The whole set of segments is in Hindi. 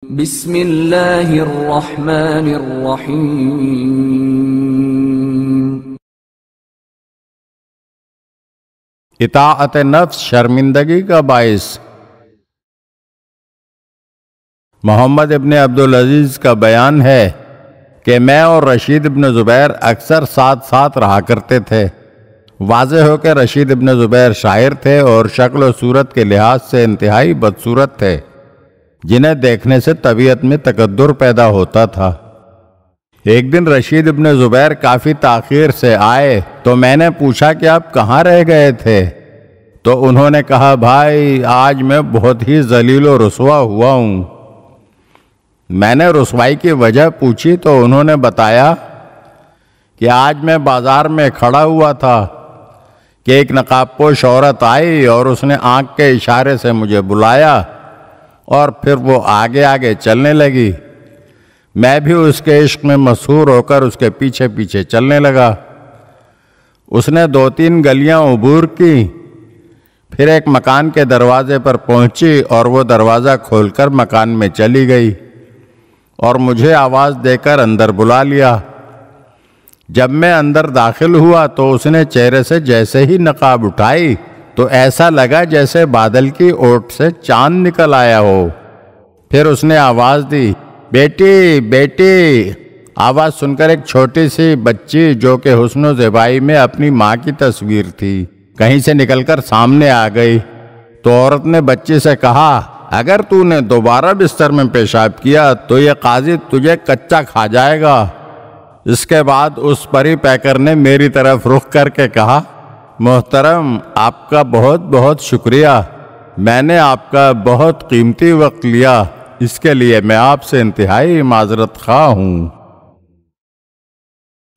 बिस्मिल्लाहिर्रहमानिर्रहीम। इताअत नफ्स शर्मिंदगी का बाइस। मोहम्मद इब्न अब्दुल अजीज का बयान है कि मैं और रशीद इब्न ज़ुबैर अक्सर साथ साथ रहा करते थे। वाज़ेह हो कि रशीद इब्न ज़ुबैर शायर थे और शक्ल व सूरत के लिहाज से इंतहाई बदसूरत थे, जिन्हें देखने से तबीयत में तकद्दुर पैदा होता था। एक दिन रशीद इब्न ज़ुबैर काफ़ी ताख़ीर से आए तो मैंने पूछा कि आप कहाँ रह गए थे? तो उन्होंने कहा, भाई आज मैं बहुत ही ज़लील व रुसवा हुआ हूँ। मैंने रुसवाई की वजह पूछी तो उन्होंने बताया कि आज मैं बाज़ार में खड़ा हुआ था कि एक नकाबपोश औरत आई और उसने आँख के इशारे से मुझे बुलाया और फिर वो आगे आगे चलने लगी। मैं भी उसके इश्क में मशहूर होकर उसके पीछे पीछे चलने लगा। उसने 2-3 गलियां अबूर की, फिर एक मकान के दरवाजे पर पहुंची और वो दरवाज़ा खोलकर मकान में चली गई और मुझे आवाज़ देकर अंदर बुला लिया। जब मैं अंदर दाखिल हुआ तो उसने चेहरे से जैसे ही नकाब उठाई तो ऐसा लगा जैसे बादल की ओट से चांद निकल आया हो। फिर उसने आवाज़ दी, बेटी बेटी। आवाज़ सुनकर एक छोटी सी बच्ची जो कि हुस्न ज़ेबाई में अपनी माँ की तस्वीर थी, कहीं से निकलकर सामने आ गई। तो औरत ने बच्ची से कहा, अगर तूने दोबारा बिस्तर में पेशाब किया तो ये काजी तुझे कच्चा खा जाएगा। इसके बाद उस परी पैकर ने मेरी तरफ रुख करके कहा, मोहतरम आपका बहुत बहुत शुक्रिया, मैंने आपका बहुत कीमती वक्त लिया, इसके लिए मैं आपसे इंतहाई माजरत खा हूँ।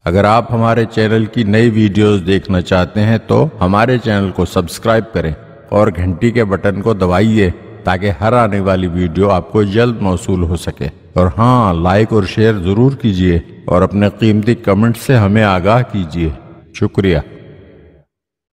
अगर आप हमारे चैनल की नई वीडियोस देखना चाहते हैं तो हमारे चैनल को सब्सक्राइब करें और घंटी के बटन को दबाइए ताकि हर आने वाली वीडियो आपको जल्द मौसूल हो सके। और हाँ, लाइक और शेयर ज़रूर कीजिए और अपने कीमती कमेंट से हमें आगाह कीजिए। शुक्रिया।